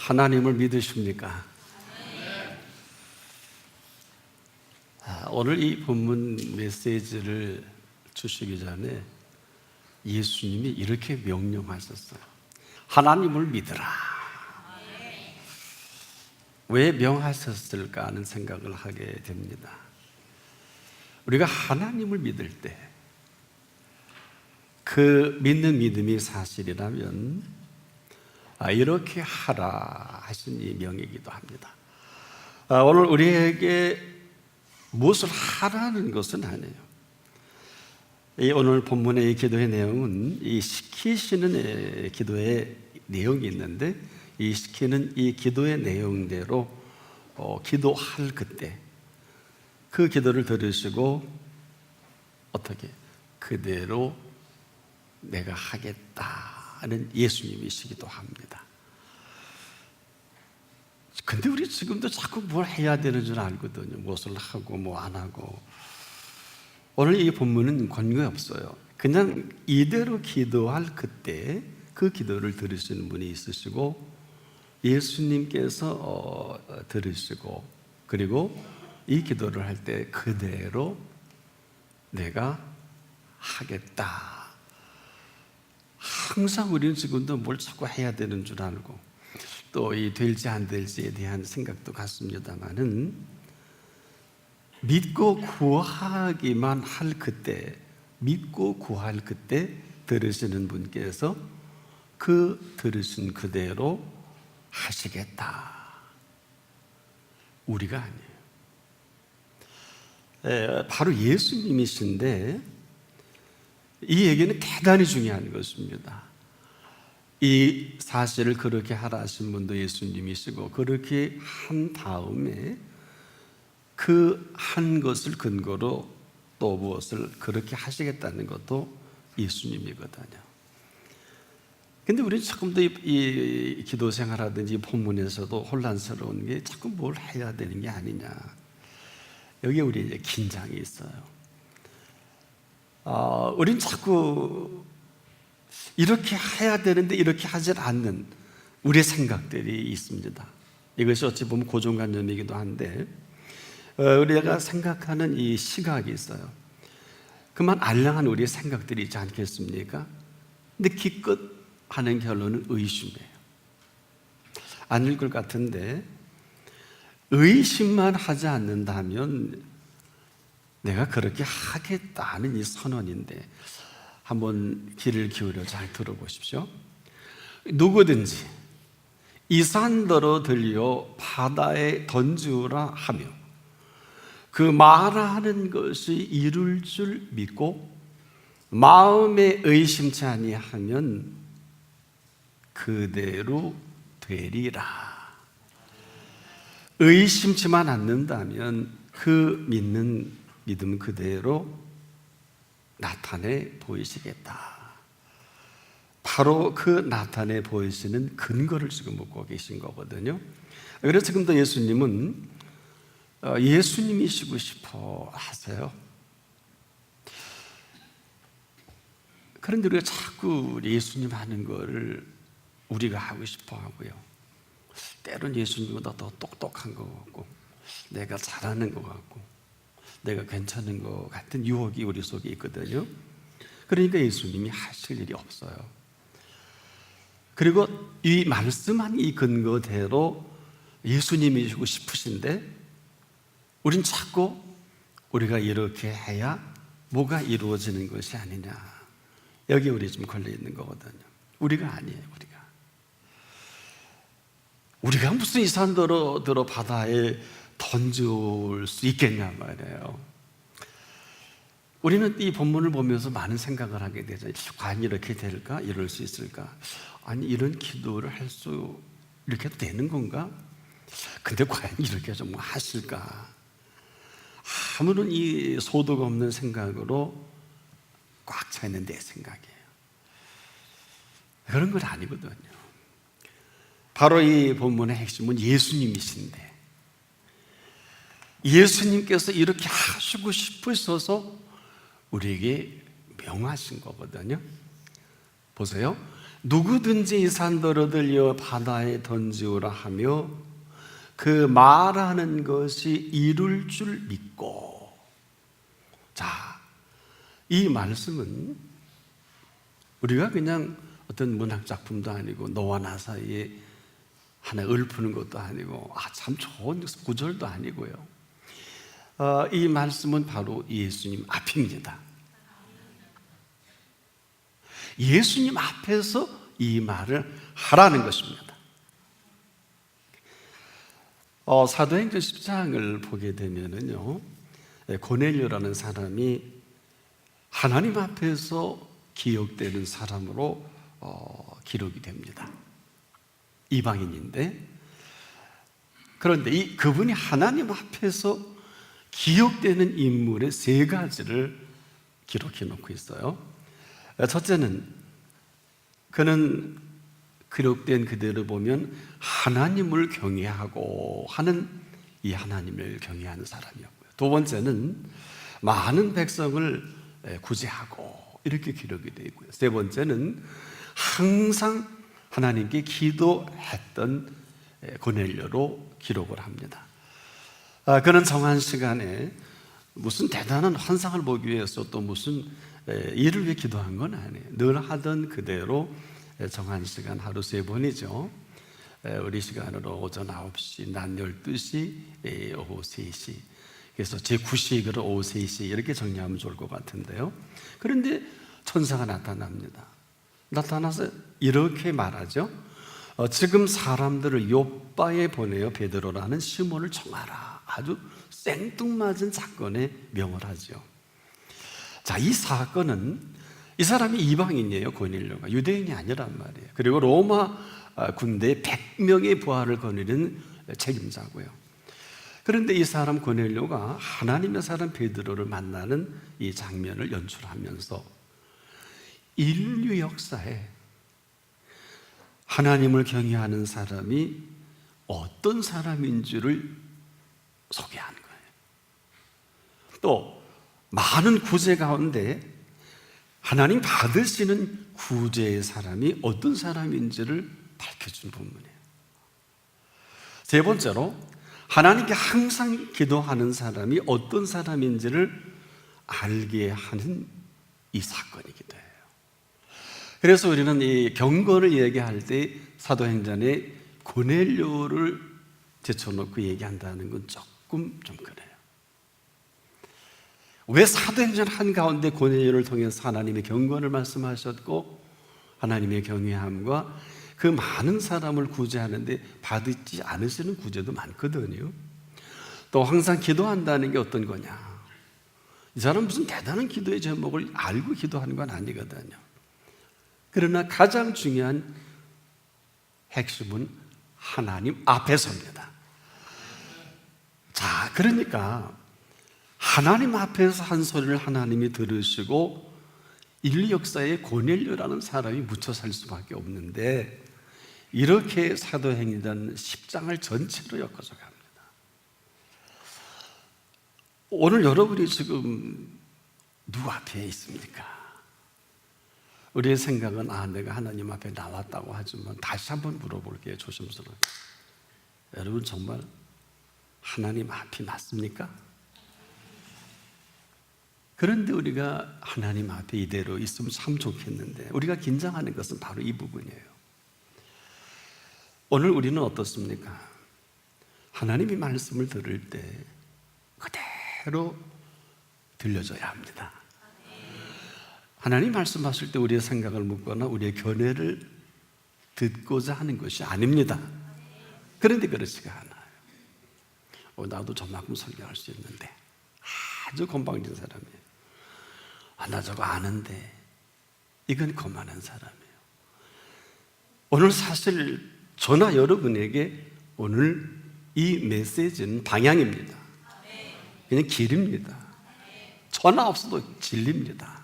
하나님을 믿으십니까? 오늘 이 본문 메시지를 주시기 전에 예수님이 이렇게 명령하셨어요. 하나님을 믿으라. 왜 명하셨을까 하는 생각을 하게 됩니다. 우리가 하나님을 믿을 때 그 믿는 믿음이 사실이라면 이렇게 하라 하신 이 명이기도 합니다. 오늘 우리에게 무엇을 하라는 것은 아니에요. 오늘 본문의 기도의 내용은 이 시키시는 기도의 내용이 있는데, 이 시키는 이 기도의 내용대로 기도할 그때 그 기도를 들으시고 어떻게 그대로 내가 하겠다는 예수님이시기도 합니다. 근데 우리 지금도 자꾸 뭘 해야 되는 줄 알거든요. 무엇을 하고 뭐 안 하고. 오늘 이 본문은 권고가 없어요. 그냥 이대로 기도할 그때 그 기도를 들으시는 분이 있으시고, 예수님께서 들으시고, 그리고 이 기도를 할 때 그대로 내가 하겠다. 항상 우리는 지금도 뭘 자꾸 해야 되는 줄 알고, 또 이 될지 안 될지에 대한 생각도 같습니다만은, 믿고 구하기만 할 그때, 믿고 구할 그때 들으시는 분께서 그 들으신 그대로 하시겠다. 우리가 아니에요. 바로 예수님이신데, 이 얘기는 대단히 중요한 것입니다. 이 사실을 그렇게 하라 하신 분도 예수님이시고, 그렇게 한 다음에 그 한 것을 근거로 또 무엇을 그렇게 하시겠다는 것도 예수님이거든요. 근데 우리는 조금 더 이 기도 생활하든지 본문에서도 혼란스러운 게 자꾸 뭘 해야 되는 게 아니냐. 여기에 우리 이제 긴장이 있어요. 우린 자꾸 이렇게 해야 되는데 이렇게 하질 않는 우리의 생각들이 있습니다. 이것이 어찌 보면 고정관념이기도 한데, 우리가 생각하는 이 시각이 있어요. 그만 알량한 우리의 생각들이 있지 않겠습니까? 근데 기껏 하는 결론은 의심이에요. 아닐 것 같은데, 의심만 하지 않는다면 내가 그렇게 하겠다는 이 선언인데, 한번 귀를 기울여 잘 들어보십시오. 누구든지 이 산더러 들려 바다에 던지우라 하며 그 말하는 것이 이룰 줄 믿고 마음에 의심치 아니하면 그대로 되리라. 의심치만 않는다면 그 믿는 믿음 그대로 나타내 보이시겠다. 바로 그 나타내 보이시는 근거를 지금 묻고 계신 거거든요. 그래서 지금도 예수님은 예수님이시고 싶어 하세요. 그런데 우리가 자꾸 예수님 하는 거를 우리가 하고 싶어 하고요. 때론 예수님보다 더 똑똑한 것 같고, 내가 잘하는 것 같고, 내가 괜찮은 것 같은 유혹이 우리 속에 있거든요. 그러니까 예수님이 하실 일이 없어요. 그리고 이 말씀한 이 근거대로 예수님이시고 싶으신데, 우린 자꾸 우리가 이렇게 해야 뭐가 이루어지는 것이 아니냐. 여기 우리 좀 걸려 있는 거거든요. 우리가 아니에요. 우리가 무슨 이 산더러 바다에 던질 수 있겠냐 말이에요. 우리는 이 본문을 보면서 많은 생각을 하게 되죠. 과연 이렇게 될까? 이럴 수 있을까? 아니, 이런 기도를 할 수 이렇게 되는 건가? 근데 과연 이렇게 좀 하실까? 아무런 이 소득 없는 생각으로 꽉 차 있는 내 생각이에요. 그런 건 아니거든요. 바로 이 본문의 핵심은 예수님이신데, 예수님께서 이렇게 하시고 싶으셔서 우리에게 명하신 거거든요. 보세요. 누구든지 이 산더러 들려 바다에 던지오라 하며 그 말하는 것이 이룰 줄 믿고. 자, 이 말씀은 우리가 그냥 어떤 문학 작품도 아니고 너와 나 사이에 하나 읊푸는 것도 아니고 참 좋은 구절도 아니고요. 이 말씀은 바로 예수님 앞입니다. 예수님 앞에서 이 말을 하라는 것입니다. 사도행전 10장을 보게 되면은요, 고넬료라는 사람이 하나님 앞에서 기억되는 사람으로 기록이 됩니다. 이방인인데, 그런데 그분이 하나님 앞에서 기억되는 인물의 세 가지를 기록해 놓고 있어요. 첫째는 그는 기록된 그대로 보면 하나님을 경외하고 하는 이 하나님을 경외하는 사람이었고요. 두 번째는 많은 백성을 구제하고 이렇게 기록이 되어 있고요. 세 번째는 항상 하나님께 기도했던 고넬료로 기록을 합니다. 그는 정한 시간에 무슨 대단한 환상을 보기 위해서 또 무슨 일을 위해 기도한 건 아니에요. 늘 하던 그대로 정한 시간 하루 3번이죠. 우리 시간으로 오전 9시, 낮 12시, 오후 3시. 그래서 제9식으로 오후 3시 이렇게 정리하면 좋을 것 같은데요. 그런데 천사가 나타납니다. 나타나서 이렇게 말하죠. 지금 사람들을 요바에 보내어 베드로라는 시몬을 청하라. 아주 생뚱맞은 사건에 명을 하죠. 자, 이 사건은 이 사람이 이방인이에요. 고넬료가 유대인이 아니란 말이에요. 그리고 로마 군대 100명의 부하를 거느리는 책임자고요. 그런데 이 사람 고넬료가 하나님의 사람 베드로를 만나는 이 장면을 연출하면서 인류 역사에 하나님을 경외하는 사람이 어떤 사람인지를 소개하는 거예요. 또 많은 구제 가운데 하나님 받으시는 구제의 사람이 어떤 사람인지를 밝혀준 본문이에요. 세 번째로 하나님께 항상 기도하는 사람이 어떤 사람인지를 알게 하는 이 사건이기도 해요. 그래서 우리는 이 경건을 얘기할 때 사도행전에 고넬료를 제쳐놓고 얘기한다는 건 조금 좀 그래요. 왜 사도행전 한가운데 고넬료를 통해서 하나님의 경건을 말씀하셨고 하나님의 경외함과 그 많은 사람을 구제하는데 받지 않으시는 구제도 많거든요. 또 항상 기도한다는 게 어떤 거냐, 이 사람 무슨 대단한 기도의 제목을 알고 기도하는 건 아니거든요. 그러나 가장 중요한 핵심은 하나님 앞에서입니다. 자, 그러니까 하나님 앞에서 한 소리를 하나님이 들으시고 인류 역사에 고넬료라는 사람이 묻혀 살 수밖에 없는데 이렇게 사도행전 10장을 전체로 엮어서 갑니다. 오늘 여러분이 지금 누구 앞에 있습니까? 우리의 생각은 내가 하나님 앞에 나왔다고 하지만 다시 한번 물어볼게요. 조심스럽게. 여러분 정말 하나님 앞이 맞습니까? 그런데 우리가 하나님 앞에 이대로 있으면 참 좋겠는데 우리가 긴장하는 것은 바로 이 부분이에요. 오늘 우리는 어떻습니까? 하나님이 말씀을 들을 때 그대로 들려줘야 합니다. 하나님 말씀하실 때 우리의 생각을 묻거나 우리의 견해를 듣고자 하는 것이 아닙니다. 그런데 그렇지가 않아요. 나도 저만큼 설교할 수 있는데 아주 건방진 사람이에요. 나 저거 아는데 이건 거만한 사람이에요. 오늘 사실 저나 여러분에게 오늘 이 메시지는 방향입니다. 그냥 길입니다. 전화 없어도 진리입니다.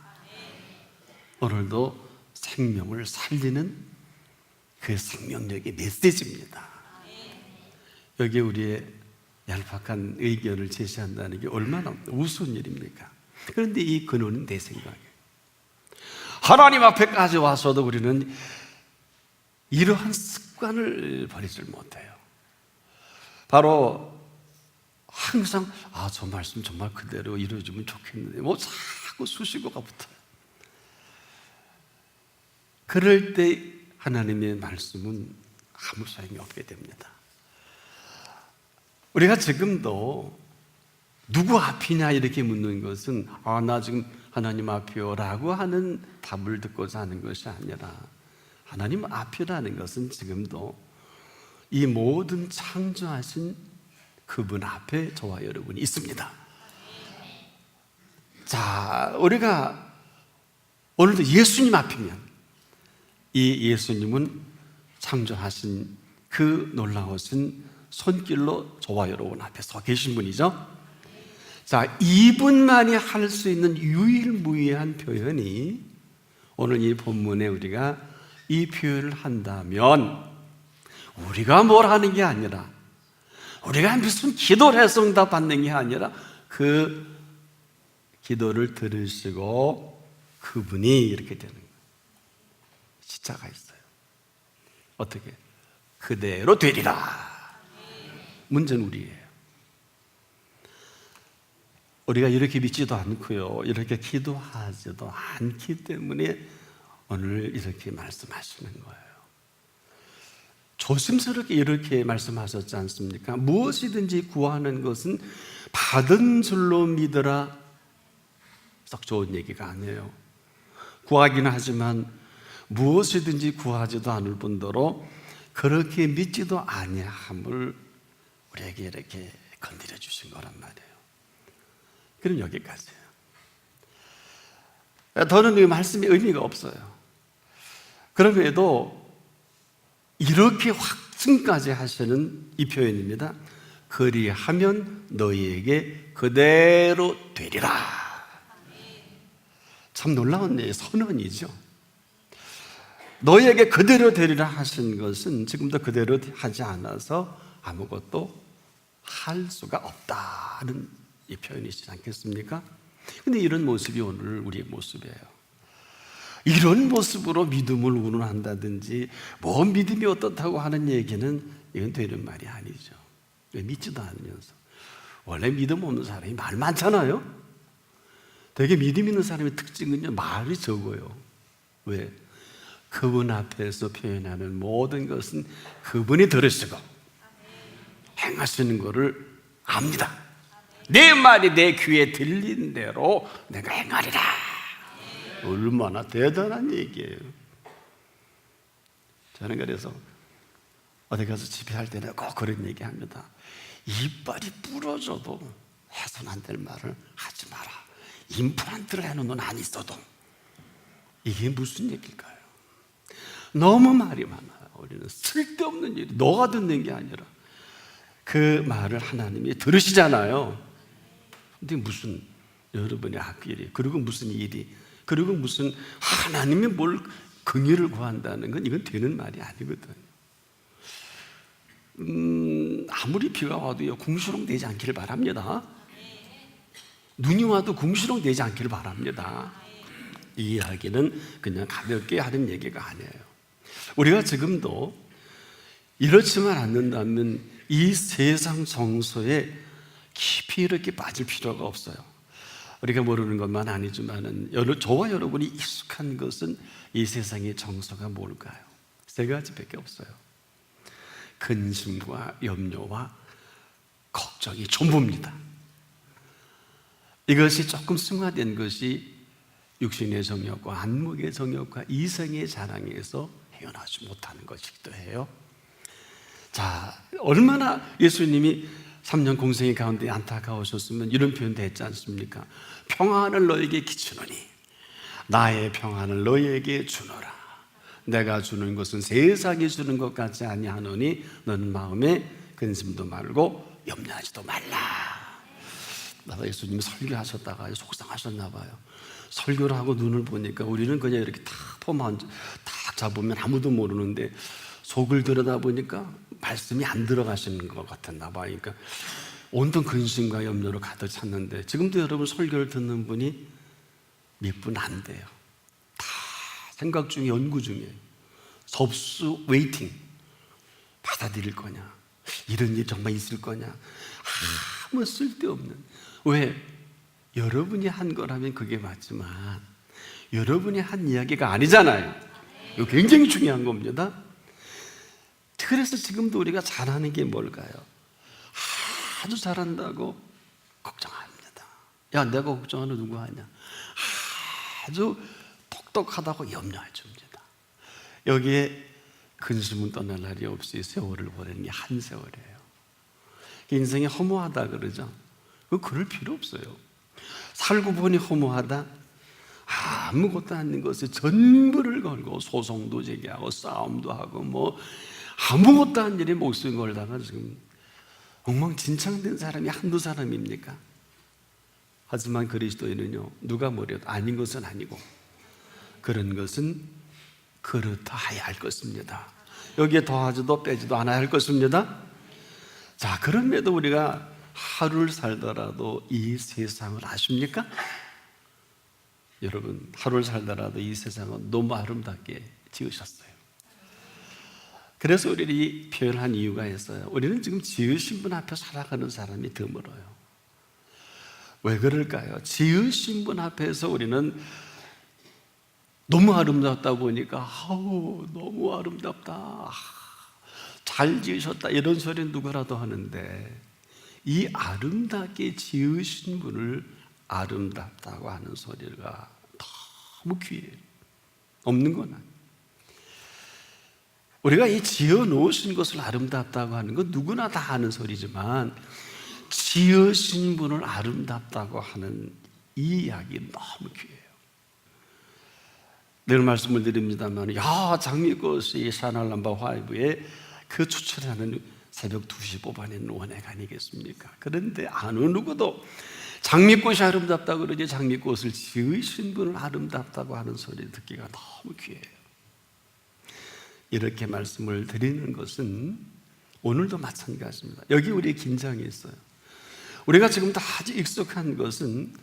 오늘도 생명을 살리는 그 생명력의 메시지입니다. 여기에 우리의 얄팍한 의견을 제시한다는 게 얼마나 우스운 일입니까? 그런데 이 근원은 내 생각이에요. 하나님 앞에까지 와서도 우리는 이러한 습관을 버리질 못해요. 바로 항상 저 말씀 정말 그대로 이루어지면 좋겠는데 뭐 자꾸 수식어가 붙어요. 그럴 때 하나님의 말씀은 아무 소용이 없게 됩니다. 우리가 지금도 누구 앞이냐 이렇게 묻는 것은 나 지금 하나님 앞이요 라고 하는 답을 듣고자 하는 것이 아니라, 하나님 앞이라는 것은 지금도 이 모든 창조하신 그분 앞에 저와 여러분이 있습니다. 자, 우리가 오늘도 예수님 앞이면 이 예수님은 창조하신 그 놀라우신 손길로 저와 여러분 앞에 서 계신 분이죠. 자, 이분만이 할 수 있는 유일무이한 표현이 오늘 이 본문에 우리가 이 표현을 한다면, 우리가 뭘 하는 게 아니라, 우리가 무슨 기도를 해서 응답 받는 게 아니라 그 기도를 들으시고 그분이 이렇게 되는 거예요. 시차가 있어요. 어떻게? 그대로 되리라. 문제는 우리예요. 우리가 이렇게 믿지도 않고요, 이렇게 기도하지도 않기 때문에 오늘 이렇게 말씀하시는 거예요. 조심스럽게 이렇게 말씀하셨지 않습니까? 무엇이든지 구하는 것은 받은 줄로 믿으라. 썩 좋은 얘기가 아니에요. 구하기는 하지만 무엇이든지 구하지도 않을 뿐더러 그렇게 믿지도 아니함을 우리에게 이렇게 건드려 주신 거란 말이에요. 그럼 여기까지예요. 더는 이 말씀이 의미가 없어요. 그럼에도 이렇게 확증까지 하시는 이 표현입니다. 그리하면 너희에게 그대로 되리라. 참 놀라운 선언이죠. 너희에게 그대로 되리라 하신 것은 지금도 그대로 하지 않아서 아무것도 할 수가 없다는 이 표현이시지 않겠습니까? 근데 이런 모습이 오늘 우리의 모습이에요. 이런 모습으로 믿음을 운운한다든지 뭐 믿음이 어떻다고 하는 얘기는 이건 되는 말이 아니죠. 믿지도 않으면서. 원래 믿음 없는 사람이 말 많잖아요. 되게 믿음 있는 사람의 특징은요, 말이 적어요. 왜? 그분 앞에서 표현하는 모든 것은 그분이 들으시고 행하시는 것을 압니다. 내 말이 내 귀에 들린 대로 내가 행하리라. 얼마나 대단한 얘기예요. 저는 그래서 어디 가서 집회할 때는 꼭 그런 얘기합니다. 이빨이 부러져도 해서는 안 될 말을 하지 마라. 임플란트를 해놓은 건 안 있어도. 이게 무슨 얘기일까요? 너무 말이 많아요. 우리는 쓸데없는 일, 너가 듣는 게 아니라 그 말을 하나님이 들으시잖아요. 근데 무슨 여러분의 앞길이, 그리고 무슨 일이, 그리고 무슨 하나님이 뭘 긍휼을 구한다는 건 이건 되는 말이 아니거든. 아무리 비가 와도요, 궁시렁 되지 않기를 바랍니다. 눈이 와도 궁시렁 되지 않기를 바랍니다. 이 이야기는 그냥 가볍게 하는 얘기가 아니에요. 우리가 지금도 이렇지만 않는다면 이 세상 정서에 깊이 이렇게 빠질 필요가 없어요. 우리가 모르는 것만 아니지만은 저와 여러분이 익숙한 것은 이 세상의 정서가 뭘까요? 세 가지밖에 없어요. 근심과 염려와 걱정이 전부입니다. 이것이 조금 승화된 것이 육신의 정욕과 안목의 정욕과 이성의 자랑에서 헤어나지 못하는 것이기도 해요. 자, 얼마나 예수님이 3년 공생의 가운데 안타까우셨으면 이런 표현도 했지 않습니까? 평안을 너에게 끼치노니 나의 평안을 너에게 주노라. 내가 주는 것은 세상이 주는 것 같지 아니하노니 너는 마음에 근심도 말고 염려하지도 말라. 나도 예수님이 설교하셨다가 속상하셨나 봐요. 설교를 하고 눈을 보니까 우리는 그냥 이렇게 딱 잡으면 아무도 모르는데 속을 들여다보니까 말씀이 안 들어가시는 것 같았나 봐요. 그러니까 온통 근심과 염려로 가득 찼는데 지금도 여러분 설교를 듣는 분이 몇 분 안 돼요. 다 생각 중에 연구 중이에요. 접수 웨이팅. 받아들일 거냐? 이런 일 정말 있을 거냐? 아무 쓸데없는. 왜? 여러분이 한 거라면 그게 맞지만 여러분이 한 이야기가 아니잖아요. 이거 굉장히 중요한 겁니다. 그래서 지금도 우리가 잘하는 게 뭘까요? 아주 잘한다고 걱정합니다. 야, 내가 걱정하는 누구 하냐? 아주 똑똑하다고 염려해 줍니다. 여기에 근심은 떠날 날이 없이 세월을 보내는 게 한 세월이에요. 인생이 허무하다 그러죠? 그럴 필요 없어요. 살고 보니 허무하다? 아무것도 아닌 것에 전부를 걸고 소송도 제기하고 싸움도 하고 아무것도 아닌 일에 목숨 걸다가 지금 엉망진창된 사람이 한두 사람입니까? 하지만 그리스도인은요, 누가 뭐래도 아닌 것은 아니고 그런 것은 그렇다 해야 할 것입니다. 여기에 더하지도 빼지도 않아야 할 것입니다. 자, 그럼에도 우리가 하루를 살더라도 이 세상을 아십니까? 여러분, 하루를 살더라도 이 세상은 너무 아름답게 지으셨어요. 그래서 우리들이 표현한 이유가 있어요. 우리는 지금 지으신 분 앞에 살아가는 사람이 드물어요. 왜 그럴까요? 지으신 분 앞에서 우리는 너무 아름답다 보니까 너무 아름답다, 잘 지으셨다, 이런 소리는 누구라도 하는데 이 아름답게 지으신 분을 아름답다고 하는 소리가 너무 귀해요. 없는 건 아니에요. 우리가 이 지어 놓으신 것을 아름답다고 하는 건 누구나 다 하는 소리지만 지으신 분을 아름답다고 하는 이 이야기 너무 귀해요. 늘 말씀을 드립니다만, 장미꽃이 샤넬 넘버 5에 그 추천하는 새벽 2시 뽑아낸 원액 아니겠습니까? 그런데 어느 누구도 장미꽃이 아름답다고 그러지 장미꽃을 지으신 분을 아름답다고 하는 소리 듣기가 너무 귀해요. 이렇게 말씀을 드리는 것은 오늘도 마찬가지입니다. 여기 우리의 긴장이 있어요. 우리가 지금 다 아주 익숙한 것은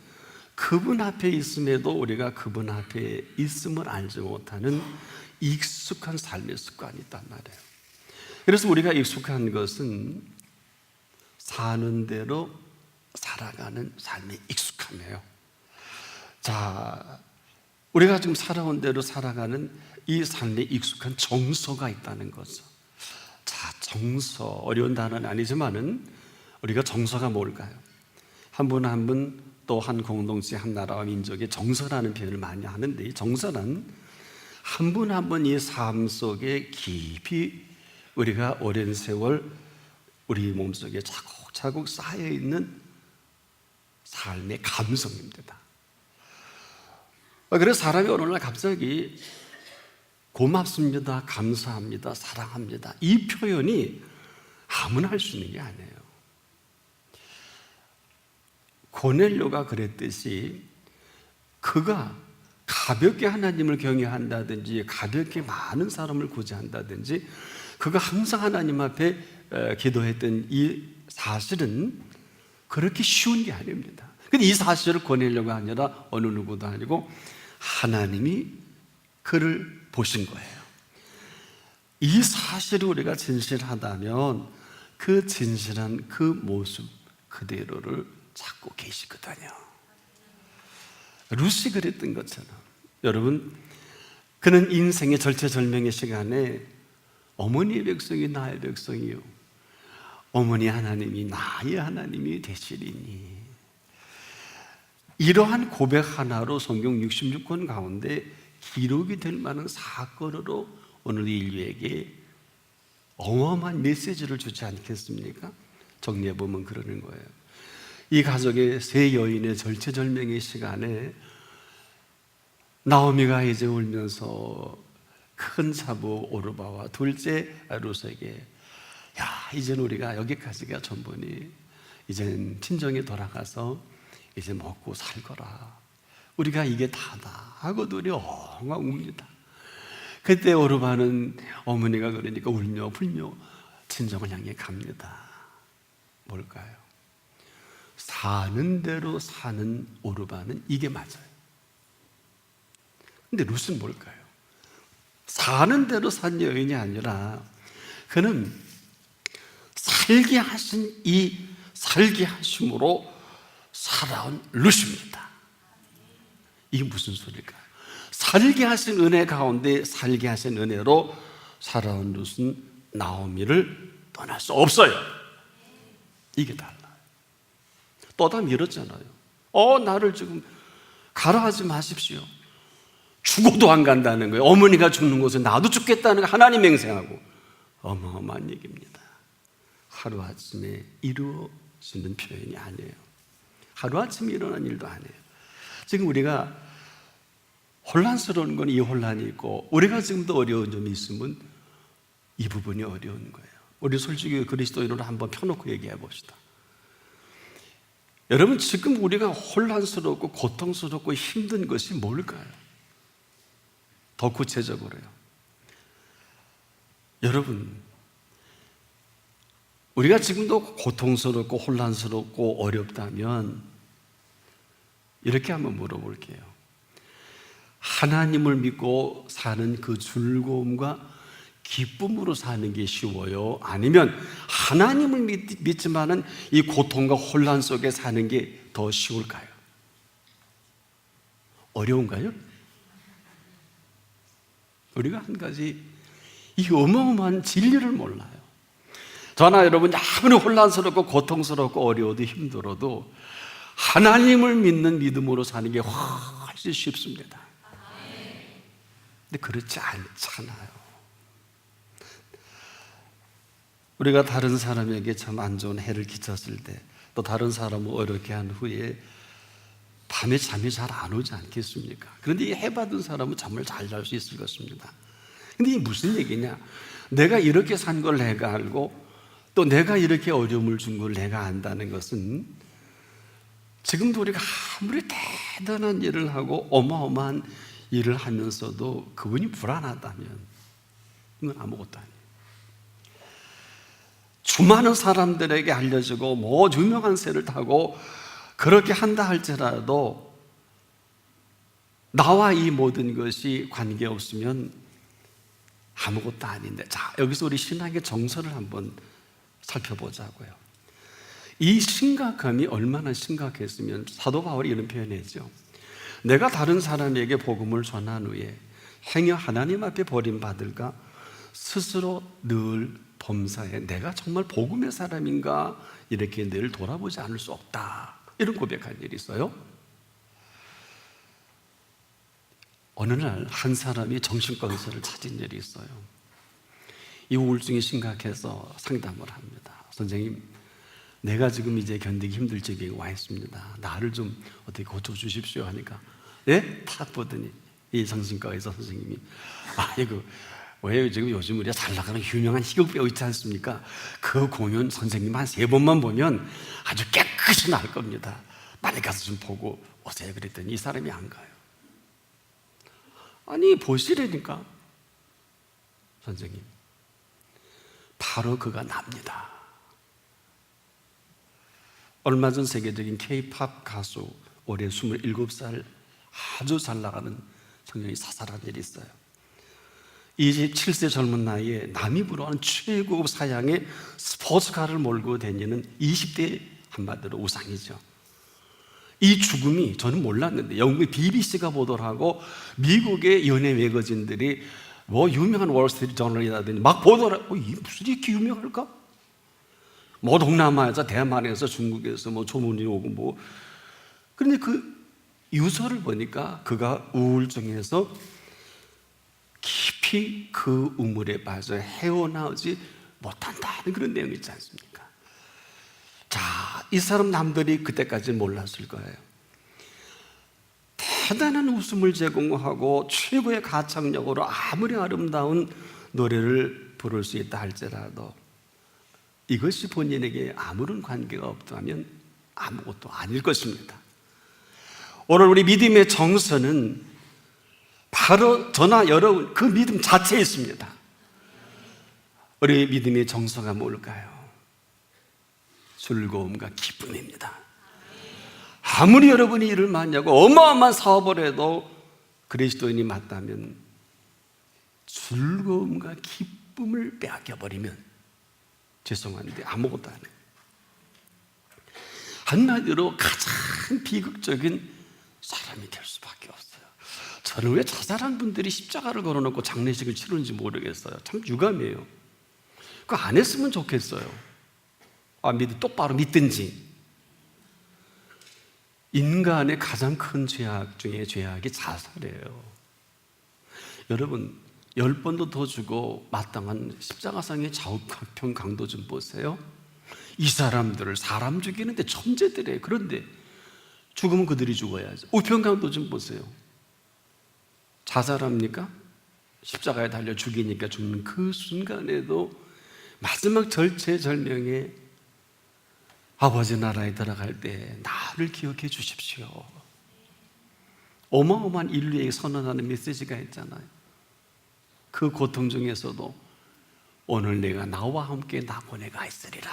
그분 앞에 있음에도 우리가 그분 앞에 있음을 알지 못하는 익숙한 삶의 습관이 있단 말이에요. 그래서 우리가 익숙한 것은 사는 대로 살아가는 삶에 익숙함이에요. 자, 우리가 지금 살아온 대로 살아가는 이 삶에 익숙한 정서가 있다는 거죠. 자, 정서, 어려운 단어는 아니지만은 우리가 정서가 뭘까요? 한 분 한 분, 또 한 공동체, 한 나라와 민족의 정서라는 표현을 많이 하는데, 이 정서는 한 분 한 분 이 삶 속에 깊이 우리가 오랜 세월 우리 몸속에 차곡차곡 쌓여있는 삶의 감성입니다. 그래서 사람이 어느 날 갑자기 고맙습니다, 감사합니다, 사랑합니다, 이 표현이 아무나 할 수 있는 게 아니에요. 고넬료가 그랬듯이 그가 가볍게 하나님을 경외한다든지 가볍게 많은 사람을 구제한다든지 그가 항상 하나님 앞에 기도했던 이 사실은 그렇게 쉬운 게 아닙니다. 근데 이 사실을 고넬료가 아니라 어느 누구도 아니고 하나님이 그를 보신 거예요. 이 사실을 우리가 진실하다면 그 진실한 그 모습 그대로를 찾고 계시거든요. 루시 그랬던 것처럼, 여러분, 그는 인생의 절체절명의 시간에 어머니의 백성이 나의 백성이요, 어머니 하나님이 나의 하나님이 되시리니, 이러한 고백 하나로 성경 66권 가운데 기록이 될 만한 사건으로 오늘 인류에게 어마어마한 메시지를 주지 않겠습니까? 정리해보면 그러는 거예요. 이 가족의 세 여인의 절체절명의 시간에 나오미가 이제 울면서 큰 사부 오르바와 둘째 루스에게, 이제는 우리가 여기까지가 전부니 이제는 친정에 돌아가서 이제 먹고 살거라, 우리가 이게 다다 하고 둘이 엉엉 웁니다. 그때 오르바는 어머니가 그러니까 울며 불며 친정을 향해 갑니다. 뭘까요? 사는 대로 사는 오르바는 이게 맞아요. 근데 룻은 뭘까요? 사는 대로 산 여인이 아니라 그는 살게 하신 이 살게 하심으로 살아온 룻입니다. 이게 무슨 소리일까요? 살게 하신 은혜 가운데 살게 하신 은혜로 살아온 룻은 나오미를 떠날 수 없어요. 이게 달라요. 또 다 밀었잖아요. 나를 지금 가라 하지 마십시오. 죽어도 안 간다는 거예요. 어머니가 죽는 곳에 나도 죽겠다는 거 하나님 맹세하고. 어마어마한 얘기입니다. 하루아침에 이루어지는 표현이 아니에요. 하루아침에 일어난 일도 아니에요. 지금 우리가 혼란스러운 건 이 혼란이 있고, 우리가 지금도 어려운 점이 있으면 이 부분이 어려운 거예요. 우리 솔직히 그리스도인으로 한번 펴놓고 얘기해 봅시다. 여러분, 지금 우리가 혼란스럽고 고통스럽고 힘든 것이 뭘까요? 더 구체적으로요. 여러분, 우리가 지금도 고통스럽고 혼란스럽고 어렵다면 이렇게 한번 물어볼게요. 하나님을 믿고 사는 그 즐거움과 기쁨으로 사는 게 쉬워요? 아니면 하나님을 믿지만은 이 고통과 혼란 속에 사는 게 더 쉬울까요? 어려운가요? 우리가 한 가지 이 어마어마한 진리를 몰라요. 저나 여러분 아무리 혼란스럽고 고통스럽고 어려워도 힘들어도 하나님을 믿는 믿음으로 사는 게 훨씬 쉽습니다. 근데 그렇지 않잖아요. 우리가 다른 사람에게 참 안 좋은 해를 끼쳤을 때, 또 다른 사람을 어렵게 한 후에 밤에 잠이 잘 안 오지 않겠습니까? 그런데 이 해받은 사람은 잠을 잘 잘 수 있을 것입니다. 근데 이게 무슨 얘기냐? 내가 이렇게 산 걸 내가 알고, 또 내가 이렇게 어려움을 준 걸 내가 안다는 것은, 지금도 우리가 아무리 대단한 일을 하고 어마어마한 일을 하면서도 그분이 불안하다면 이건 아무것도 아니에요. 수많은 사람들에게 알려지고 뭐 유명한 새를 타고 그렇게 한다 할지라도 나와 이 모든 것이 관계없으면 아무것도 아닌데, 자, 여기서 우리 신앙의 정서를 한번 살펴보자고요. 이 심각함이 얼마나 심각했으면 사도 바울이 이런 표현했죠. 내가 다른 사람에게 복음을 전한 후에 행여 하나님 앞에 버림받을까 스스로 늘 범사에 내가 정말 복음의 사람인가 이렇게 늘 돌아보지 않을 수 없다, 이런 고백한 일이 있어요. 어느 날 한 사람이 정신과 의사를 찾은 일이 있어요. 이 우울증이 심각해서 상담을 합니다. 선생님, 내가 지금 이제 견디기 힘들 지경에 와 있습니다. 나를 좀 어떻게 고쳐주십시오 하니까, 예? 탁 보더니 이 정신과 의사 선생님이, 이거 왜 지금 요즘 우리가 잘 나가는 유명한 희극배우 있지 않습니까? 그 공연 선생님 한 3번만 보면 아주 깨끗이 나을 겁니다. 빨리 가서 좀 보고 오세요. 그랬더니 이 사람이 안 가요. 아니, 보시라니까. 선생님, 바로 그가 납니다. 얼마 전 세계적인 K-팝 가수, 올해 27살 아주 잘 나가는 청년이 사살한 일이 있어요. 27세 젊은 나이에 남이 부러워하는 최고급 사양의 스포츠카를 몰고 다니는 20대 한마디로 우상이죠. 이 죽음이 저는 몰랐는데 영국 BBC가 보도를 하고 미국의 연예 매거진들이 뭐 유명한 월스트리트 저널이라든지 막 보도를 하고, 이게 무슨 이렇게 유명할까? 뭐 동남아에서, 대만에서, 중국에서 뭐 조문이 오고 뭐. 그런데 그 유서를 보니까 그가 우울증에서 깊이 그 우물에 빠져 헤어나오지 못한다는 그런 내용이 있지 않습니까? 자, 이 사람 남들이 그때까지는 몰랐을 거예요. 대단한 웃음을 제공하고 최고의 가창력으로 아무리 아름다운 노래를 부를 수 있다 할지라도 이것이 본인에게 아무런 관계가 없다면 아무것도 아닐 것입니다. 오늘 우리 믿음의 정서는 바로 저나 여러분 그 믿음 자체에 있습니다. 우리 믿음의 정서가 뭘까요? 즐거움과 기쁨입니다. 아무리 여러분이 일을 많이 하고 어마어마한 사업을 해도 그리스도인이 맞다면 즐거움과 기쁨을 빼앗겨버리면 죄송한데 아무것도 안 해요. 한마디로 가장 비극적인 사람이 될 수밖에 없어요. 저는 왜 자살한 분들이 십자가를 걸어놓고 장례식을 치르는지 모르겠어요. 참 유감이에요. 그거 안 했으면 좋겠어요. 똑바로 믿든지. 인간의 가장 큰 죄악 중에 죄악이 자살이에요. 여러분 10번도 더 주고 마땅한 십자가상의 좌우편 강도 좀 보세요. 이 사람들을 사람 죽이는데 천재들이에요. 그런데 죽으면 그들이 죽어야죠. 우편 강도 좀 보세요. 자살합니까? 십자가에 달려 죽이니까 죽는 그 순간에도 마지막 절체절명에 아버지 나라에 들어갈 때 나를 기억해 주십시오. 어마어마한 인류에게 선언하는 메시지가 있잖아요. 그 고통 중에서도 오늘 내가 나와 함께 낙원에 가 있으리라.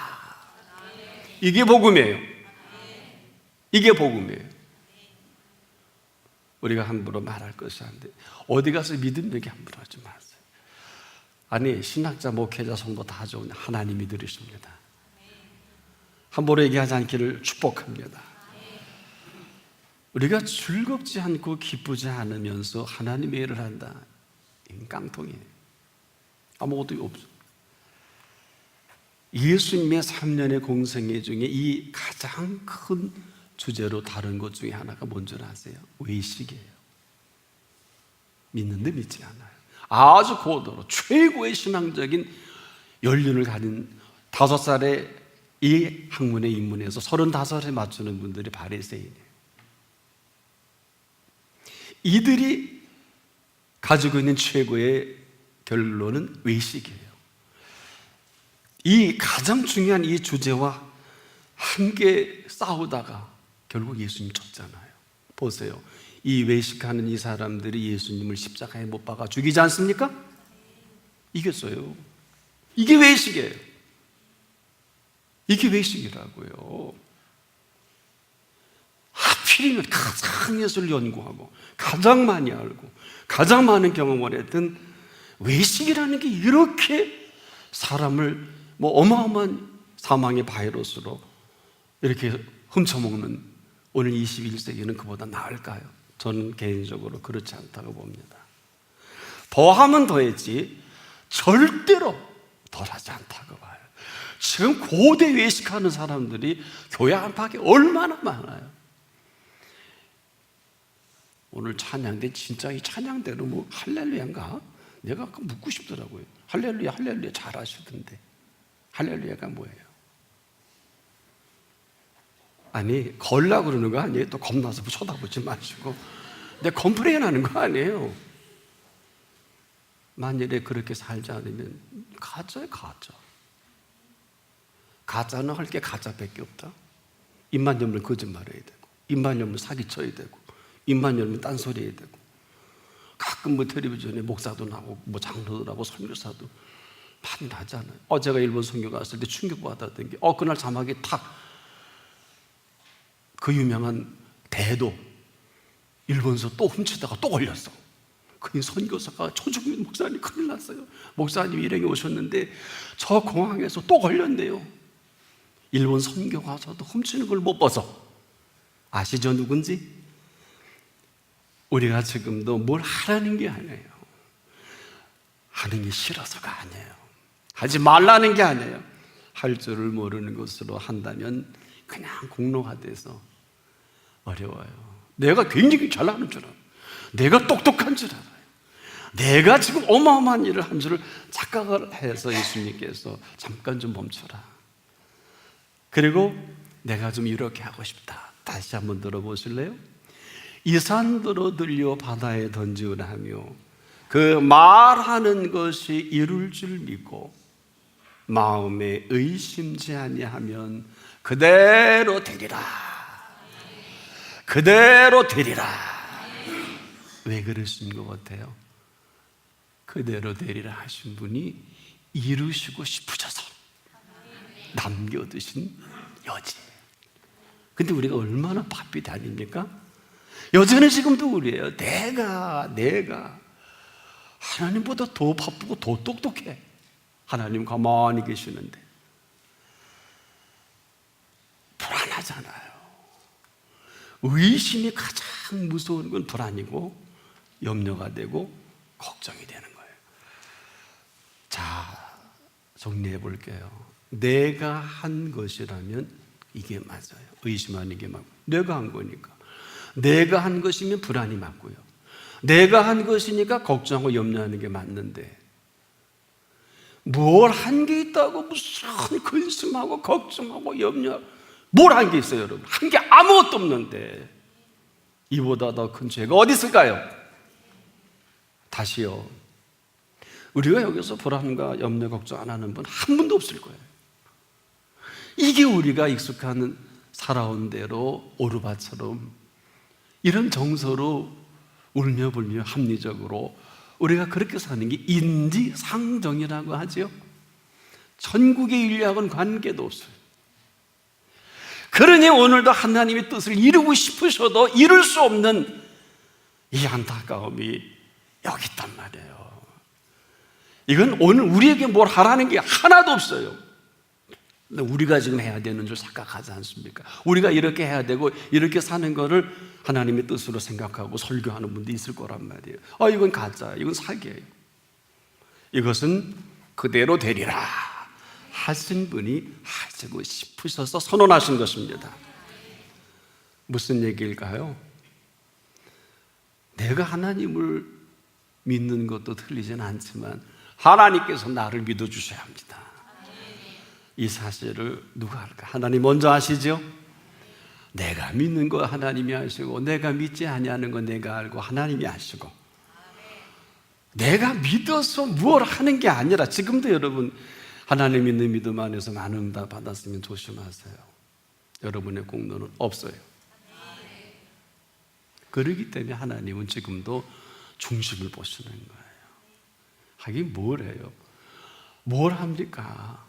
이게 복음이에요. 이게 복음이에요. 우리가 함부로 말할 것이 안 돼. 어디 가서 믿음 얘기 함부로 하지 마세요. 아니 신학자, 목회자, 성도 다 좋은데 하나님이 들으십니다. 함부로 얘기하지 않기를 축복합니다. 우리가 즐겁지 않고 기쁘지 않으면서 하나님의 일을 한다. 이건 깡통이에요. 아무것도 없어. 예수님의 3년의 공생애 중에 이 가장 큰 주제로 다른 것 중에 하나가 뭔지 아세요? 외식이에요. 믿는데 믿지 않아요. 아주 고도로 최고의 신앙적인 연륜을 가진 5살의 이 학문에 입문해서 35에 맞추는 분들이 바리새인이에요. 이들이 가지고 있는 최고의 결론은 외식이에요. 이 가장 중요한 이 주제와 함께 싸우다가 결국 예수님 졌잖아요. 보세요. 이 외식하는 이 사람들이 예수님을 십자가에 못 박아 죽이지 않습니까? 이겼어요. 이게 외식이에요. 이게 외식이라고요. 하필이면 가장 예수를 연구하고 가장 많이 알고 가장 많은 경험을 했던 외식이라는 게 이렇게 사람을 어마어마한 사망의 바이러스로 이렇게 훔쳐먹는 오늘 21세기는 그보다 나을까요? 저는 개인적으로 그렇지 않다고 봅니다. 더하면 더했지 절대로 덜하지 않다고 봐요. 지금 고대 외식하는 사람들이 교회 안팎에 얼마나 많아요. 오늘 찬양대 진짜 이 찬양대로 할렐루야인가? 내가 아까 묻고 싶더라고요. 할렐루야 할렐루야 잘하시던데 할렐루야가 뭐예요? 아니 걸라고 그러는 거 아니에요? 또 겁나서 쳐다보지 마시고 내 컴플레인 하는 거 아니에요? 만일에 그렇게 살지 않으면 가짜예요. 가짜는 할 게 가짜밖에 없다. 입만 열면 거짓말해야 되고 입만 열면 사기쳐야 되고 입만 열면 딴소리 해야 되고 가끔 텔레비전에 목사도 나오고 장로도 나오고 선교사도 많이 나잖아요. 제가 일본 선교 갔을 때 충격받았던 게 그날 자막에 그 유명한 대도 일본서 또 훔치다가 또 걸렸어. 그 선교사가 초중민 목사님 큰일 났어요. 목사님 일행이 오셨는데 저 공항에서 또 걸렸네요. 일본 선교 가서도 훔치는 걸 못 봐서. 아시죠 누군지? 우리가 지금도 뭘 하라는 게 아니에요. 하는 게 싫어서가 아니에요. 하지 말라는 게 아니에요. 할 줄을 모르는 것으로 한다면 그냥 공로화돼서 어려워요. 내가 굉장히 잘하는 줄 알아요. 내가 똑똑한 줄 알아요. 내가 지금 어마어마한 일을 한 줄을 착각을 해서 예수님께서 잠깐 좀 멈춰라. 그리고 내가 좀 이렇게 하고 싶다. 다시 한번 들어보실래요? 이 산더러 들려 바다에 던지우라 하며 그 말하는 것이 이룰 줄 믿고 마음에 의심지 아니하면 그대로 되리라. 그대로 되리라. 왜 그러신 것 같아요? 그대로 되리라 하신 분이 이루시고 싶으셔서 남겨두신 여지. 근데 우리가 얼마나 바삐 다닙니까? 여전히 지금도 우리예요. 내가 하나님보다 더 바쁘고 더 똑똑해. 하나님 가만히 계시는데 불안하잖아요. 의심이 가장 무서운 건 불안이고 염려가 되고 걱정이 되는 거예요. 자, 정리해 볼게요. 내가 한 것이라면 이게 맞아요. 의심하는 게 맞고, 내가 한 거니까. 내가 한 것이면 불안이 맞고요. 내가 한 것이니까 걱정하고 염려하는 게 맞는데, 뭘 한 게 있다고 무슨 근심하고 걱정하고 염려하고, 뭘 한 게 있어요, 여러분? 한 게 아무것도 없는데 이보다 더 큰 죄가 어디 있을까요? 다시요, 우리가 여기서 불안과 염려 걱정 안 하는 분 한 분도 없을 거예요. 이게 우리가 익숙한 살아온 대로 오르바처럼 이런 정서로 울며 불며 합리적으로 우리가 그렇게 사는 게 인지상정이라고 하죠. 천국의 인류하고는 관계도 없어요. 그러니 오늘도 하나님의 뜻을 이루고 싶으셔도 이룰 수 없는 이 안타까움이 여기 있단 말이에요. 이건 오늘 우리에게 뭘 하라는 게 하나도 없어요. 우리가 지금 해야 되는 줄 생각하지 않습니까? 우리가 이렇게 해야 되고 이렇게 사는 거를 하나님의 뜻으로 생각하고 설교하는 분도 있을 거란 말이에요. 이건 가짜예요. 이건 사기예요. 이것은 그대로 되리라 하신 분이 하시고 싶으셔서 선언하신 것입니다. 무슨 얘기일까요? 내가 하나님을 믿는 것도 틀리진 않지만 하나님께서 나를 믿어주셔야 합니다. 이 사실을 누가 알까? 하나님 먼저 아시죠? 내가 믿는 거 하나님이 아시고, 내가 믿지 아니하는 거 내가 알고 하나님이 아시고, 내가 믿어서 뭘 하는 게 아니라, 지금도 여러분 하나님 믿는 믿음 안에서 많은 응답 받았으면 조심하세요. 여러분의 공로는 없어요. 그러기 때문에 하나님은 지금도 중심을 보시는 거예요. 하긴 뭘 해요? 뭘 합니까?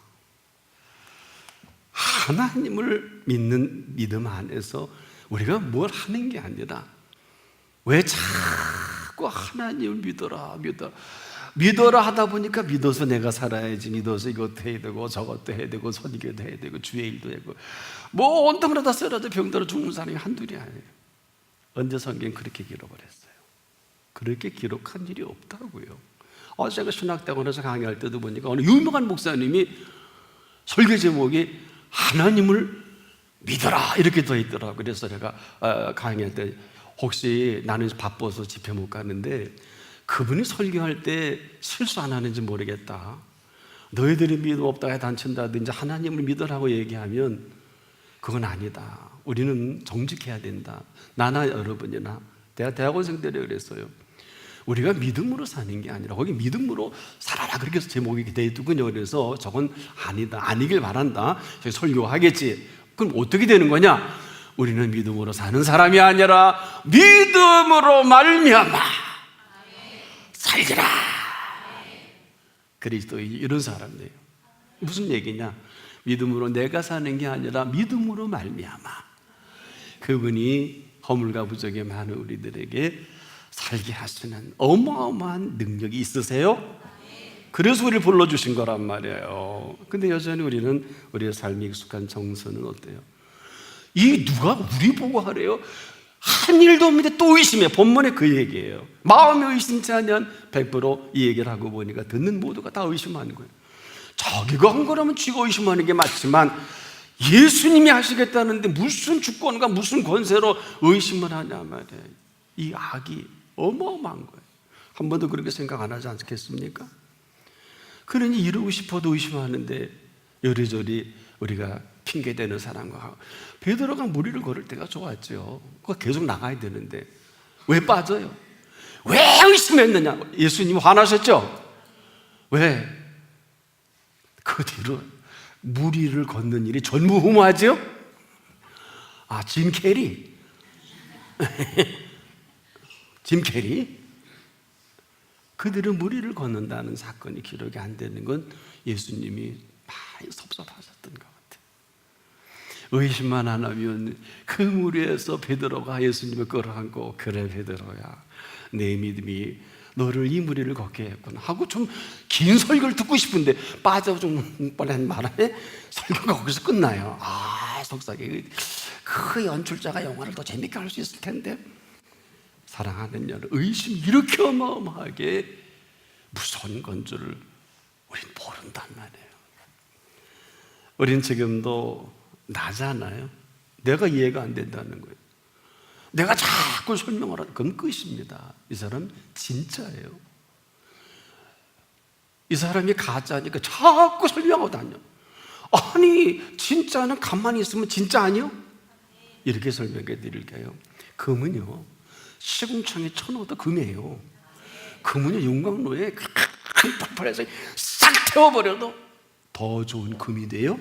하나님을 믿는 믿음 안에서 우리가 뭘 하는 게 아니라, 왜 자꾸 하나님을 믿어라 하다 보니까 믿어서 내가 살아야지, 믿어서 이것도 해야 되고 저것도 해야 되고 선교도 해야 되고 주의 일도 해야 되고, 뭐 온통 다 쓰러져 병들어 죽는 사람이 한둘이 아니에요. 언제 성경 그렇게 기록을 했어요? 그렇게 기록한 일이 없다고요. 제가 신학대학원에서 강의할 때도 보니까 어느 유명한 목사님이 설교 제목이 하나님을 믿어라 이렇게 돼 있더라고요. 그래서 제가 강의할 때, 혹시 나는 바빠서 집회 못 가는데 그분이 설교할 때 실수 안 하는지 모르겠다, 너희들이 믿음 없다고 단친다든지 하나님을 믿으라고 얘기하면 그건 아니다, 우리는 정직해야 된다. 나나 여러분이나 내가 대학원생 때 그랬어요. 우리가 믿음으로 사는 게 아니라, 거기 믿음으로 살아라 그렇게 해서 제목이 돼 있더군요. 그래서 저건 아니다, 아니길 바란다, 설교하겠지. 그럼 어떻게 되는 거냐? 우리는 믿음으로 사는 사람이 아니라 믿음으로 말미암아 살리라. 그리스도의 이런 사람이에요. 무슨 얘기냐? 믿음으로 내가 사는 게 아니라 믿음으로 말미암아 그분이 허물과 부족의 많은 우리들에게 살게 하시는 어마어마한 능력이 있으세요? 그래서 우리를 불러주신 거란 말이에요. 근데 여전히 우리는 우리의 삶이 익숙한 정서는 어때요? 이 누가 우리 보고 하래요? 한 일도 없는데 또 의심해. 본문에 그 얘기예요. 마음이 의심치 않으면 100%이 얘기를 하고 보니까 듣는 모두가 다 의심하는 거예요. 자기가 한 거라면 쥐가 의심하는 게 맞지만 예수님이 하시겠다는데 무슨 주권과 무슨 권세로 의심을 하냐 말이에요. 이 악이 어마어마한 거예요. 한 번도 그렇게 생각 안 하지 않겠습니까? 그러니 이루고 싶어도 의심하는데 여리저리 우리가 핑계대는 사람과, 베드로가 무리를 걸을 때가 좋았죠. 그거 계속 나가야 되는데 왜 빠져요? 왜 의심했느냐? 예수님 화나셨죠? 왜? 그 뒤로 무리를 걷는 일이 전무후무하죠? 짐 캐리 짐 캐리 그들은 무리를 걷는다는 사건이 기록이 안 되는 건 예수님이 많이 섭섭하셨던 것 같아요. 의심만 안 하면 그 무리에서 베드로가 예수님을 끌어안고, 그래 베드로야, 내 믿음이 너를 이 무리를 걷게 했구나 하고 좀 긴 설교를 듣고 싶은데 빠져 좀 뻔한 바람에 설교가 거기서 끝나요. 속상해. 그 연출자가 영화를 더 재밌게 할 수 있을 텐데. 사랑하는 여러분, 의심이 이렇게 어마어마하게 무서운 건 줄을 우린 모른단 말이에요. 우린 지금도 나잖아요. 내가 이해가 안 된다는 거예요. 내가 자꾸 설명을 하는 건 끝입니다. 이 사람 진짜예요. 이 사람이 가짜니까 자꾸 설명하고 다녀. 아니 진짜는 가만히 있으면 진짜 아니요? 이렇게 설명해 드릴게요. 금은요 시궁창에 쳐넣어도 금이에요. 금은요 용광로에 큰 폭발해서 싹 태워버려도 더 좋은 금이 돼요?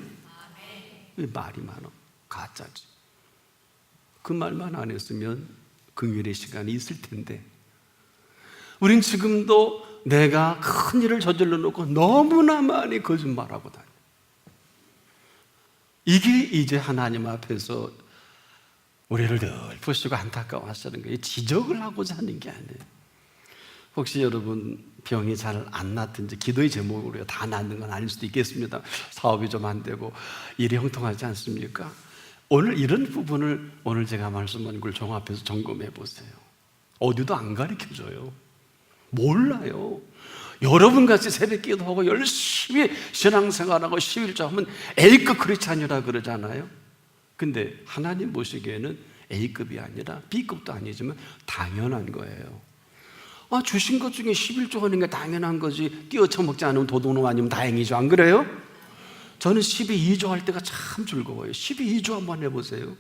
왜 말이 많아? 가짜지. 그 말만 안 했으면 긍휼의 시간이 있을 텐데 우린 지금도 내가 큰 일을 저질러 놓고 너무나 많이 거짓말하고 다녀. 이게 이제 하나님 앞에서 우리를 늘 보시고 안타까워하시는 거예요. 지적을 하고자 하는 게 아니에요. 혹시 여러분 병이 잘 안 낫든지 기도의 제목으로 다 낫는 건 아닐 수도 있겠습니다. 사업이 좀 안 되고 일이 형통하지 않습니까? 오늘 이런 부분을 오늘 제가 말씀한 걸 종합해서 점검해 보세요. 어디도 안 가르쳐줘요. 몰라요. 여러분같이 새벽 기도하고 열심히 신앙생활하고 11조 하면 A급 크리스찬이라 그러잖아요. 근데 하나님 보시기에는 A급이 아니라 B급도 아니지만 당연한 거예요. 주신 것 중에 11조 하는 게 당연한 거지 끼어쳐먹지 않으면 도둑놈 아니면 다행이죠. 안 그래요? 저는 12.2조 할 때가 참 즐거워요. 12.2조 한번 해보세요.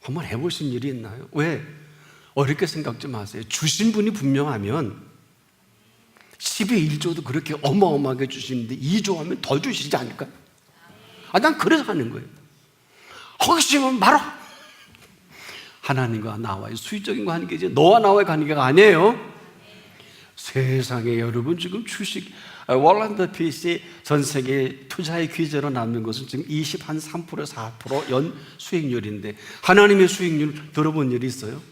한번 해보신 일이 있나요? 왜? 어렵게 생각 좀 하세요. 주신 분이 분명하면 12.1조도 그렇게 어마어마하게 주시는데 2조 하면 더 주시지 않을까요? 난 그래서 하는 거예요. 허기시면 바로 하나님과 나와의 수의적인 관계지 너와 나와의 관계가 아니에요. 세상에 여러분 지금 주식 월란드 PC 전 세계 투자의 귀재로 남는 것은 지금 3% 4% 연 수익률인데 하나님의 수익률 들어본 일이 있어요?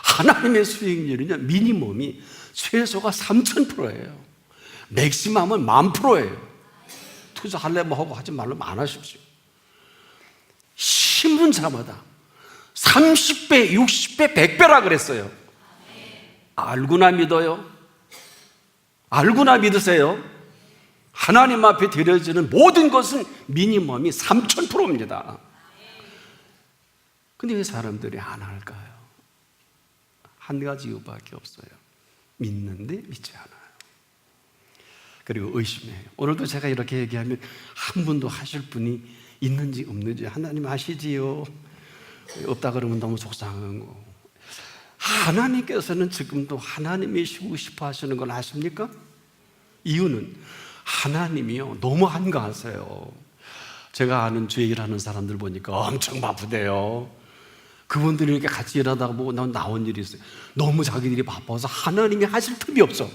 하나님의 수익률은요 미니멈이 최소가 3000%예요. 맥시멈은 10,000%예요. 투자하려면 하고 하지 말려면 안 하십시오. 신문사마다 30배, 60배, 100배라 그랬어요. 알고나 믿어요? 알고나 믿으세요? 하나님 앞에 드려지는 모든 것은 미니멈이 3000%입니다. 근데 왜 사람들이 안 할까요? 한 가지 이유밖에 없어요. 믿는데 믿지 않아요. 그리고 의심해요. 오늘도 제가 이렇게 얘기하면 한 분도 하실 분이 있는지 없는지 하나님 아시지요? 없다 그러면 너무 속상한 거. 하나님께서는 지금도 하나님이시고 싶어 하시는 걸 아십니까? 이유는 하나님이요 너무 한가하세요. 제가 아는 주에 일하는 사람들 보니까 엄청 바쁘대요. 그분들이 이렇게 같이 일하다가 보고 난 나온 일이 있어요. 너무 자기들이 바빠서 하나님이 하실 틈이 없어.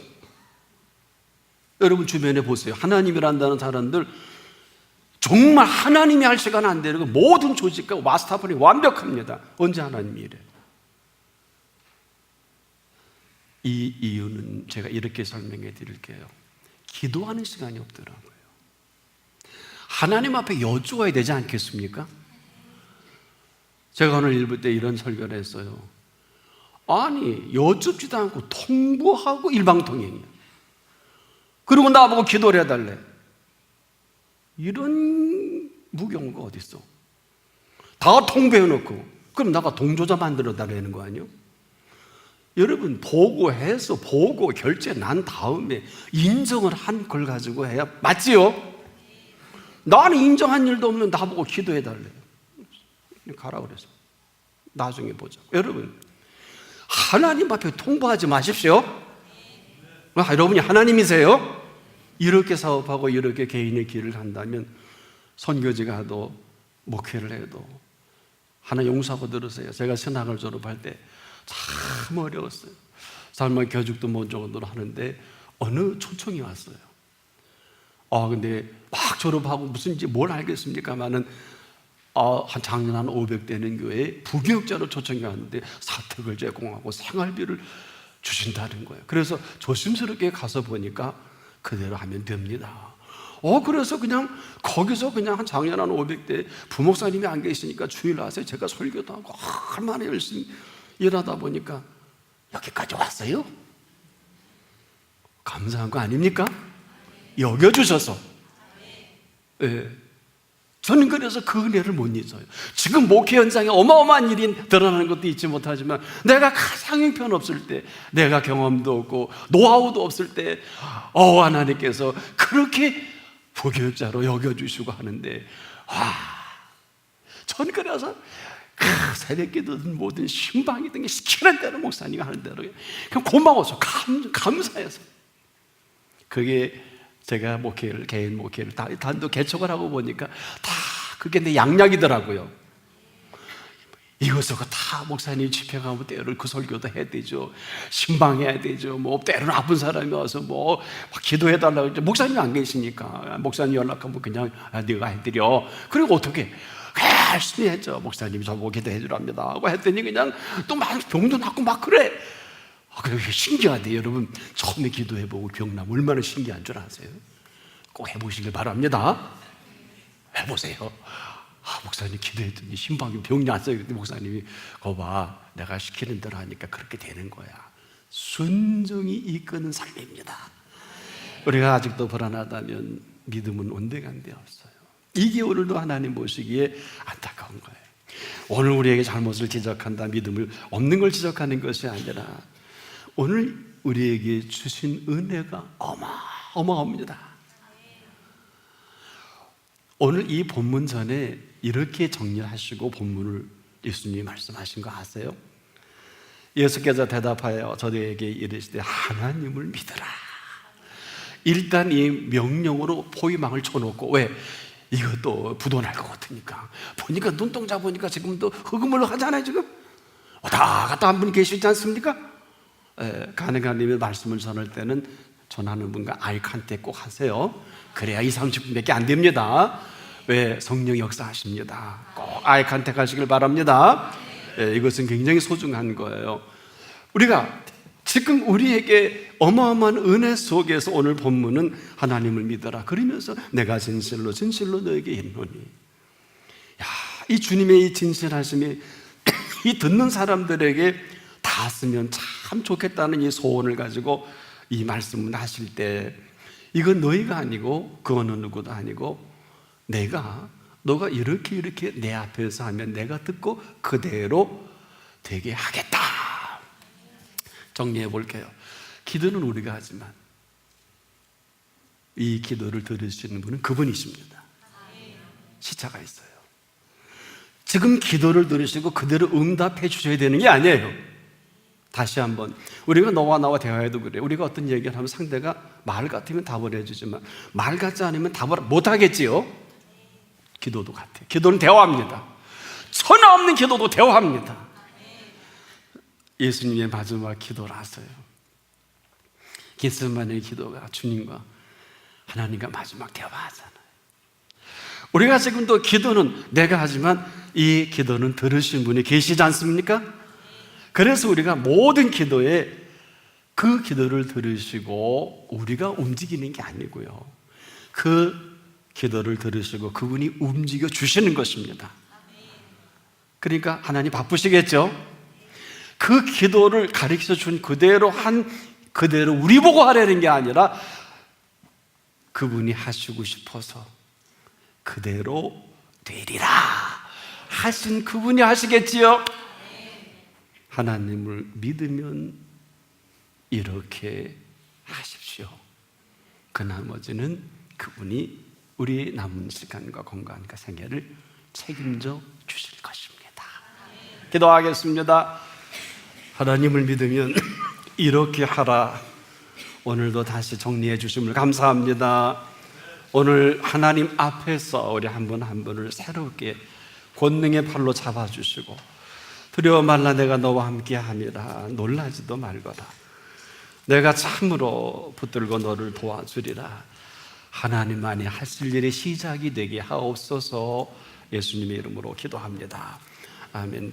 여러분 주변에 보세요. 하나님이란다는 사람들 정말 하나님이 할 시간 안 되는 거 모든 조직과 마스터플이 완벽합니다. 언제 하나님이 이래? 이 이유는 제가 이렇게 설명해 드릴게요. 기도하는 시간이 없더라고요. 하나님 앞에 여쭈어야 되지 않겠습니까? 제가 오늘 일부 때 이런 설교를 했어요. 아니 여쭙지도 않고 통보하고 일방통행이야. 그리고 나보고 기도를 해달래. 이런 무경우가 어디 있어? 다 통보해놓고 그럼 나가 동조자 만들어 달라는 거 아니에요? 여러분 보고해서 보고 결제 난 다음에 인정을 한 걸 가지고 해야 맞지요? 나는 인정한 일도 없는 나보고 기도해 달래요. 가라 그래서 나중에 보자. 여러분 하나님 앞에 통보하지 마십시오. 여러분이 하나님이세요? 이렇게 사업하고 이렇게 개인의 길을 한다면 선교지가 해도 목회를 해도 하나 용서하고 들으세요. 제가 신학을 졸업할 때 참 어려웠어요. 삶의 교육도 못 정도로 하는데 어느 초청이 왔어요. 근데 막 졸업하고 무슨지 뭘 알겠습니까만은 한 작년 한 500 되는 교회에 부교육자로 초청이 왔는데 사택을 제공하고 생활비를 주신다는 거예요. 그래서 조심스럽게 가서 보니까 그대로 하면 됩니다. 그래서 그냥 거기서 그냥 한 작년 한 500대 부목사님이 안 계시니까 주일 와서 제가 설교도 하고 얼마나 열심히 일하다 보니까 여기까지 왔어요. 감사한 거 아닙니까? 여겨주셔서. 예. 저는 그래서 그 은혜를 못 잊어요. 지금 목회 현장에 어마어마한 일이 드러나는 것도 잊지 못하지만 내가 가장 형편없을 때, 내가 경험도 없고 노하우도 없을 때 하나님께서 그렇게 부교육자로 여겨주시고 하는데, 저는 그래서 새벽기도든 뭐든 신방이든 시키는 대로 목사님이 하는 대로 그냥 고마워서 감사해서, 그게 제가 개인 목회를 단독 개척을 하고 보니까 다 그게 내 양약이더라고요. 이것저것 다 목사님이 집행하면 때로는 그 설교도 해야 되죠. 신방해야 되죠. 때로는 아픈 사람이 와서 막 기도해달라고. 목사님이 안 계시니까 목사님 연락하면 그냥 네가 해드려. 그리고 어떻게 열심히 했죠. 목사님이 저보고 기도해주랍니다 하고 했더니 그냥 또 막 병도 낫고 막 그래. 그게 신기하대요. 여러분 처음에 기도해보고 병나면 얼마나 신기한 줄 아세요? 꼭 해보시길 바랍니다. 해보세요. 목사님 기도했더니 신방이 병이 났어요. 그때 목사님이 거봐, 내가 시키는 대로 하니까 그렇게 되는 거야. 순종이 이끄는 삶입니다. 우리가 아직도 불안하다면 믿음은 온데간데 없어요. 이게 오늘도 하나님 보시기에 안타까운 거예요. 오늘 우리에게 잘못을 지적한다, 믿음을 없는 걸 지적하는 것이 아니라 오늘 우리에게 주신 은혜가 어마어마합니다. 오늘 이 본문 전에 이렇게 정리하시고 본문을 예수님이 말씀하신 거 아세요? 예수께서 대답하여 저들에게 이르시되 하나님을 믿으라. 일단 이 명령으로 포위망을 쳐놓고, 왜? 이것도 부도날 것 같으니까. 보니까 눈동자 보니까 지금도 흑음을 하잖아요. 지금 왔다 갔다 한 분 계시지 않습니까? 가능한 님의 말씀을 전할 때는 전하는 분과 아이 컨택 꼭 하세요. 그래야 20-30분밖에 안 됩니다. 왜? 성령 역사하십니다. 꼭 아이 컨택 하시길 바랍니다. 이것은 굉장히 소중한 거예요. 우리가 지금 우리에게 어마어마한 은혜 속에서 오늘 본문은 하나님을 믿어라 그러면서 내가 진실로 너에게 있노니, 이 주님의 이 진실하심이 이 듣는 사람들에게 닿았으면 참 좋겠다는 이 소원을 가지고 이 말씀을 하실 때, 이건 너희가 아니고 그 어느 누구도 아니고 너가 이렇게 내 앞에서 하면 내가 듣고 그대로 되게 하겠다. 정리해 볼게요. 기도는 우리가 하지만 이 기도를 들으시는 분은 그분이십니다. 시차가 있어요. 지금 기도를 들으시고 그대로 응답해 주셔야 되는 게 아니에요. 다시 한번, 우리가 너와 나와 대화해도 그래. 우리가 어떤 얘기를 하면 상대가 말 같으면 답을 해주지만 말 같지 않으면 답을 못하겠지요. 기도도 같아요. 기도는 대화합니다. 천하 없는 기도도 대화합니다. 예수님의 마지막 기도라서요. 겟세마네 기도가 주님과 하나님과 마지막 대화하잖아요. 우리가 지금도 기도는 내가 하지만 이 기도는 들으신 분이 계시지 않습니까? 그래서 우리가 모든 기도에 그 기도를 들으시고 우리가 움직이는 게 아니고요, 그 기도를 들으시고 그분이 움직여 주시는 것입니다. 그러니까 하나님 바쁘시겠죠? 그 기도를 가르쳐 준 그대로 그대로 우리 보고 하려는 게 아니라 그분이 하시고 싶어서 그대로 되리라 하신 그분이 하시겠지요? 하나님을 믿으면 이렇게 하십시오. 그 나머지는 그분이 우리의 남은 시간과 건강과 생애를 책임져 주실 것입니다. 기도하겠습니다. 하나님을 믿으면 이렇게 하라. 오늘도 다시 정리해 주심을 감사합니다. 오늘 하나님 앞에서 우리 한 분 한 분을 새롭게 권능의 팔로 잡아주시고, 두려워 말라 내가 너와 함께 함이라, 놀라지도 말거라, 내가 참으로 붙들고 너를 도와주리라, 하나님만이 하실 일의 시작이 되게 하옵소서. 예수님의 이름으로 기도합니다. 아멘.